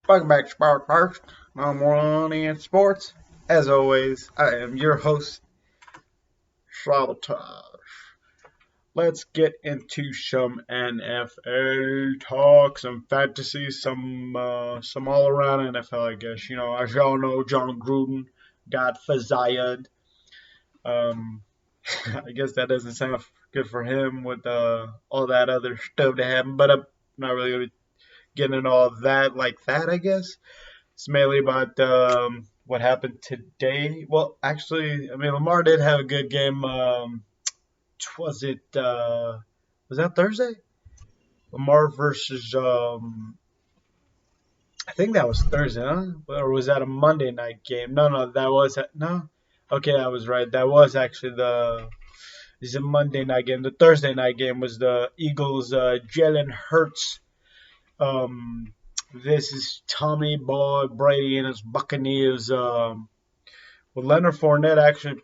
Welcome back to Spark First. I'm Ronnie in Sports. As always, I am your host, Sabotage. Let's get into some NFL talk, some fantasy, some all around NFL, I guess. As y'all know, John Gruden got fired. Um, I guess that doesn't sound good for him with all that other stuff that happened, but I'm not really gonna be getting into all that like that, I guess. It's mainly about what happened today. Well, actually, I mean, Lamar did have a good game. Was it was that Thursday? Lamar versus I think that was Thursday, huh? Or was that a Monday night game? No, that was no. Okay, I was right. That was actually the this is a Monday night game. The Thursday night game was the Eagles Jalen Hurts. Um, this is Tommy Boy Brady and his Buccaneers. With Leonard Fournette actually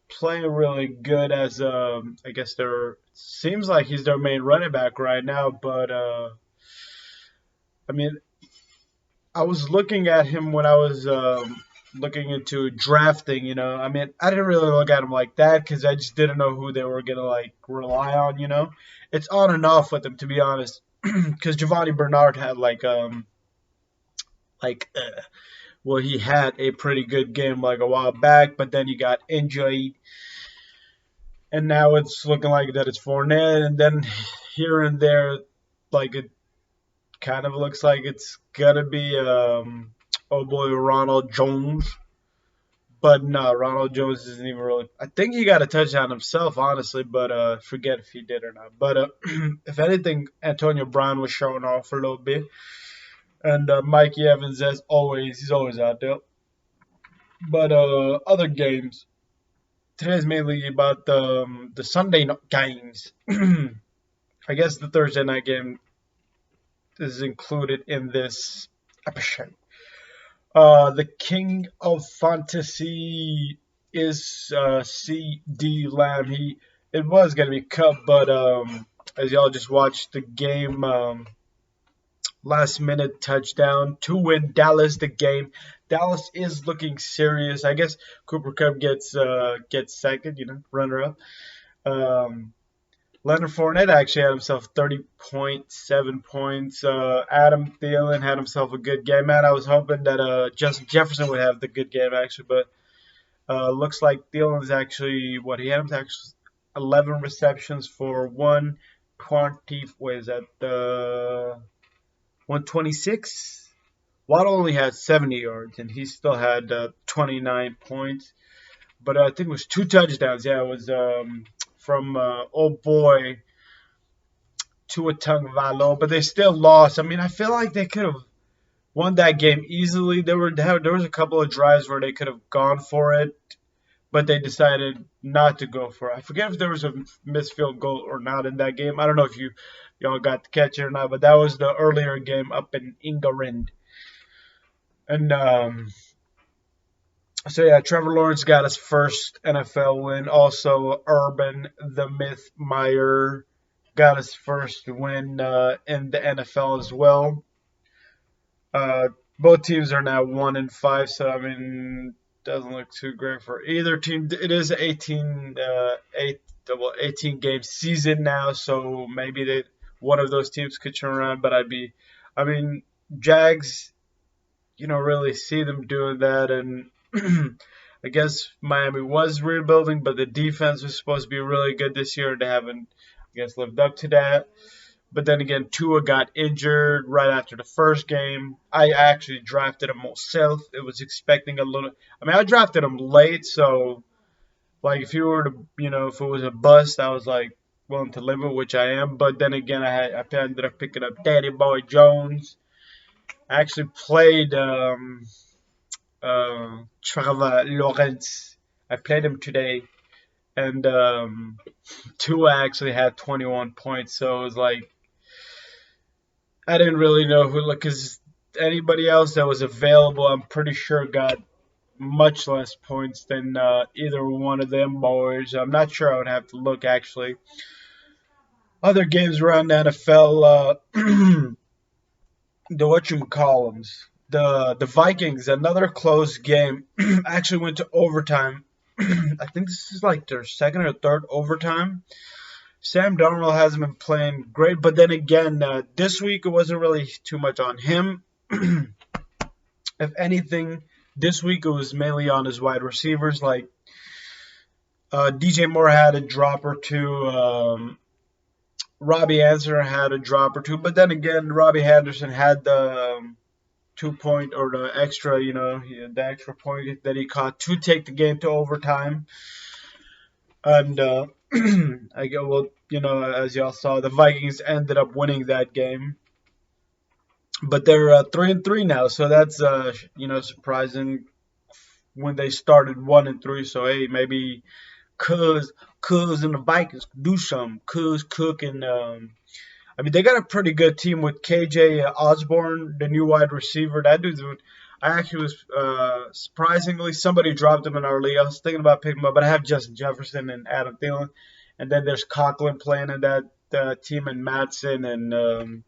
playing really good as I guess they're seems like he's their main running back right now. But I mean, I was looking at him when I was looking into drafting. I mean, I didn't really look at him like that because I just didn't know who they were gonna like rely on. It's on and off with them to be honest. Because Giovanni Bernard had like well, he had a pretty good game like a while back, but then he got injured, and now it's looking like that it's Fournette, and then here and there, like it kind of looks like it's gonna be oh boy, Ronald Jones. But no, Ronald Jones isn't even really. I think he got a touchdown himself, honestly, but forget if he did or not. But if anything, Antonio Brown was showing off for a little bit, and Mikey Evans, as always, he's always out there. But other games, today's mainly about the Sunday games. I guess the Thursday night game is included in this episode. The king of fantasy is C.D. Lamb. It was gonna be Cup, but as y'all just watched the game, last minute touchdown to win Dallas the game. Dallas is looking serious. I guess Cooper Cup gets second, runner up. Um, Leonard Fournette actually had himself 30.7 points. Adam Thielen had himself a good game. Man, I was hoping that Justin Jefferson would have the good game actually, but looks like Thielen's actually what he had him actually 11 receptions for 120. What is that? 126. Watt only had 70 yards, and he still had 29 points. But I think it was two touchdowns. Yeah, it was from oh boy Tua Tagovailoa, but they still lost. I mean, I feel like they could have won that game easily. There was a couple of drives where they could have gone for it, but they decided not to go for it. I forget if there was a missed field goal or not in that game. I don't know if y'all got to catch it or not, but that was the earlier game up in England. And so yeah, Trevor Lawrence got his first NFL win. Also, Urban the Myth Meyer got his first win in the NFL as well. Both teams are now 1-5, so I mean, doesn't look too great for either team. It is 18 game season now, so maybe one of those teams could turn around. But I mean, Jags, you don't really see them doing that, and I guess Miami was rebuilding, but the defense was supposed to be really good this year. They haven't, I guess, lived up to that. But then again, Tua got injured right after the first game. I actually drafted him myself. It was expecting a little. I mean, I drafted him late, so like if you were to, if it was a bust, I was like willing to live it, which I am. But then again, I ended up picking up Danny Boy Jones. I actually played Trevor Lawrence. I played him today, and Tua actually had 21 points. So it was like I didn't really know who, because anybody else that was available, I'm pretty sure got much less points than either one of them boys. I'm not sure. I would have to look actually. Other games around the NFL. the whatchamacallums. The Vikings, another close game, actually went to overtime. I think this is like their second or third overtime. Sam Darnold hasn't been playing great, but then again, this week it wasn't really too much on him. If anything, this week it was mainly on his wide receivers. Like DJ Moore had a drop or two. Robbie Anderson had a drop or two, but then again, Robbie Henderson had the 2 point or the extra, the extra point that he caught to take the game to overtime. And I go, well, as y'all saw, the Vikings ended up winning that game, but they're 3-3 now, so that's surprising when they started 1-3. So hey, maybe Cuz and the Vikings do something. Cuz Cook and I mean, they got a pretty good team with KJ Osborne, the new wide receiver. That dude's. I actually was surprisingly somebody dropped him in our league. I was thinking about picking him up, but I have Justin Jefferson and Adam Thielen, and then there's Conklin playing in that team, and Matson and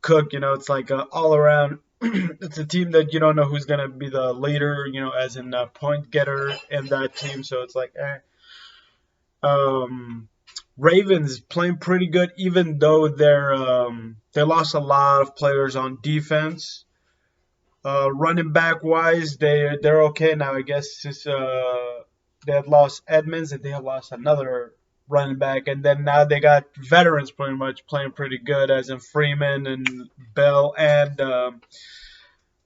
Cook. It's like all around. It's a team that you don't know who's gonna be the leader. As in point getter in that team. So it's like, Ravens playing pretty good, even though they lost a lot of players on defense. Running back wise, they're okay now. I guess they had lost Edmonds and they have lost another running back, and then now they got veterans pretty much playing pretty good, as in Freeman and Bell, and I'm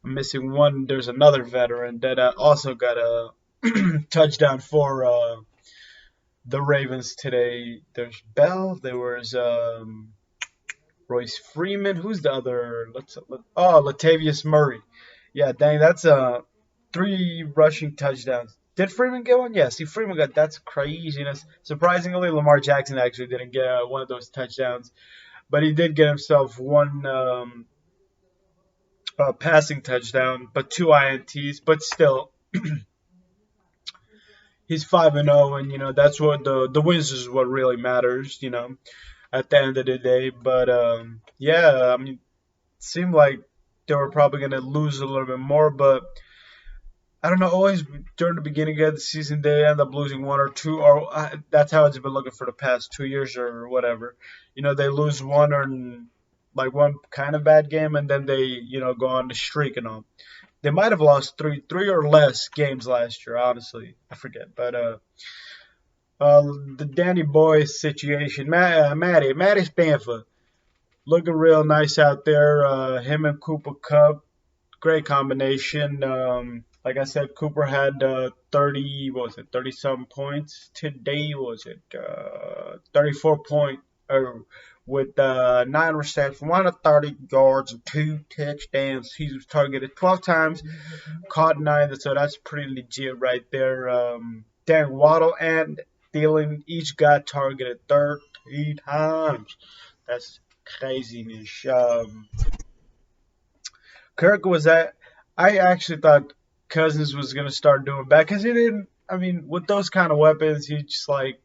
missing one. There's another veteran that also got a touchdown for the Ravens today. There's Bell. There was Royce Freeman. Who's the other? Latavius Murray. Yeah, dang, that's 3 rushing touchdowns. Did Freeman get one? Yeah, see, Freeman got that's craziness. Surprisingly, Lamar Jackson actually didn't get one of those touchdowns, but he did get himself one passing touchdown, but 2 INTs. But still, he's 5-0, and that's what the wins is what really matters. At the end of the day. But yeah, I mean, it seemed like they were probably going to lose a little bit more, but I don't know. Always during the beginning of the season, they end up losing 1 or 2, or that's how it's been looking for the past 2 years or whatever. They lose one or like one kind of bad game, and then they go on the streak and all. They might have lost three or less games last year. Honestly, I forget, but the Danny Boy situation, Matty Stanford, looking real nice out there. Him and Cooper Kupp, great combination. Like I said, Cooper had 30 some points. Today was it 34 point with 9 receptions, 130 yards, and 2 touchdowns. He was targeted 12 times, caught 9. So that's pretty legit right there. Darren Waddle and Thielen each got targeted 13 times. That's craziness. Kirk was at. I actually thought Cousins was gonna start doing bad because he didn't. I mean, with those kind of weapons, he just like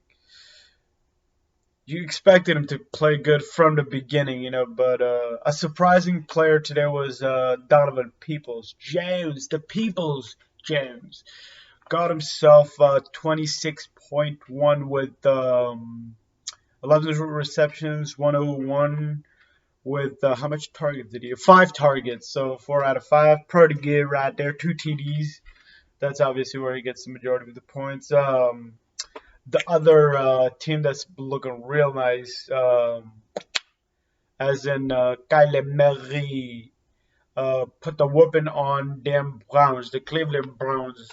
you expected him to play good from the beginning, But a surprising player today was Donovan Peoples-Jones, the Peoples Jones. Got himself 26.1 with 11 receptions, 101 with how much targets did he have? 5 targets, so 4 out of 5. Pretty good right there. 2 TDs. That's obviously where he gets the majority of the points. The other team that's looking real nice, as in Kyler Murray, put the whooping on them Browns, the Cleveland Browns.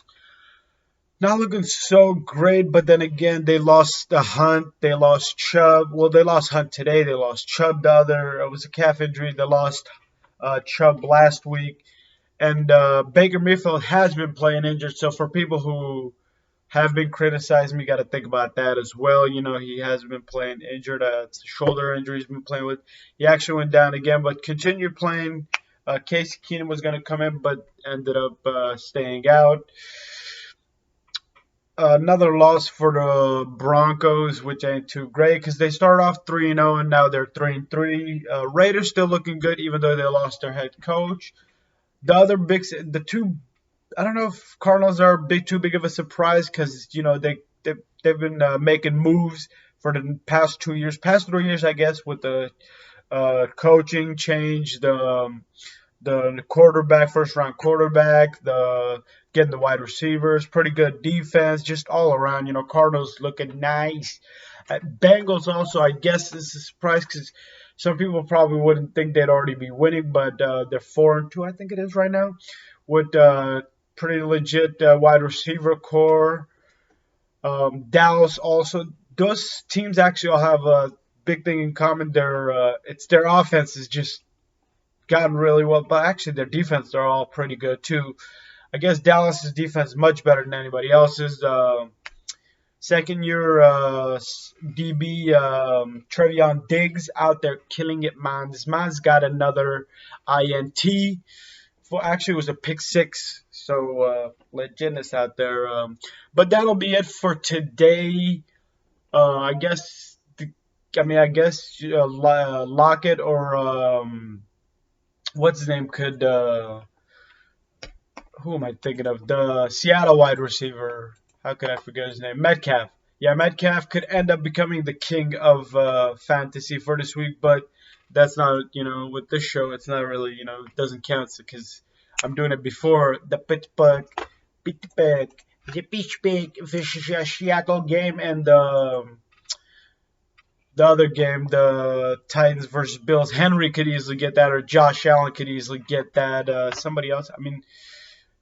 Not looking so great, but then again, they lost the Hunt, they lost Chubb. Well, they lost Hunt today, they lost Chubb the other. It was a calf injury. They lost Chubb last week. And Baker Mayfield has been playing injured, so for people who have been criticizing me, got to think about that as well. He has been playing injured. It's a shoulder injury he's been playing with. He actually went down again, but continued playing. Casey Keenum was going to come in, but ended up staying out. another loss for the Broncos, which ain't too great because they started off 3-0 and now they're 3-3. Raiders still looking good even though they lost their head coach. The two, I don't know if Cardinals are too big of a surprise because they've been making moves for the past 2 years, past 3 years, I guess, with the coaching change, the quarterback, first round quarterback, the getting the wide receivers, pretty good defense, just all around. Cardinals looking nice. Bengals also, I guess, is a surprise because some people probably wouldn't think they'd already be winning, but they're 4-2, I think it is right now, with pretty legit wide receiver core. Dallas also. Those teams actually all have a big thing in common. Their offense is just gotten really well, but actually their defense are all pretty good too. I guess Dallas's defense is much better than anybody else's. Second year DB Trevion Diggs out there killing it, man. This man's got another INT. Actually, it was a pick six, so legitness out there. But that'll be it for today. I guess. Lockett or what's his name could. Who am I thinking of? The Seattle wide receiver. How could I forget his name? Metcalf. Yeah, Metcalf could end up becoming the king of fantasy for this week, but that's not, with this show, it's not really, it doesn't count because I'm doing it before the Pittsburgh, the Seattle game and the other game, the Titans versus Bills. Henry could easily get that, or Josh Allen could easily get that. Somebody else.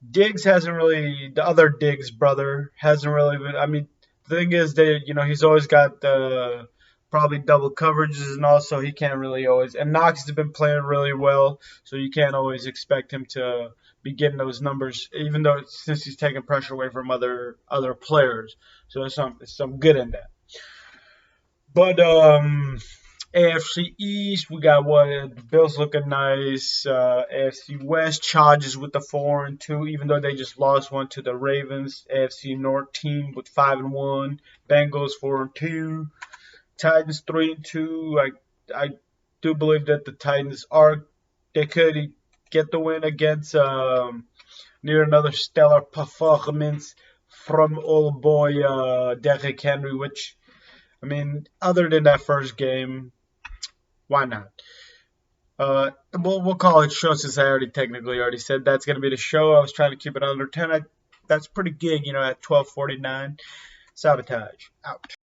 Diggs hasn't really. The other Diggs brother hasn't really been. The thing is that he's always got probably double coverages, and also he can't really always. And Knox has been playing really well, so you can't always expect him to be getting those numbers, even though since he's taking pressure away from other players. So there's some good in that. But AFC East, we got Bills looking nice. AFC West, Chargers with the 4-2, even though they just lost one to the Ravens. AFC North team with 5-1. Bengals 4-2. Titans 3-2. I do believe that the Titans they could get the win against near another stellar performance from old boy Derrick Henry, which. Other than that first game, why not? We'll call it show since I already said that's going to be the show. I was trying to keep it under 10. That's pretty gig, at 12:49. Sabotage. Out.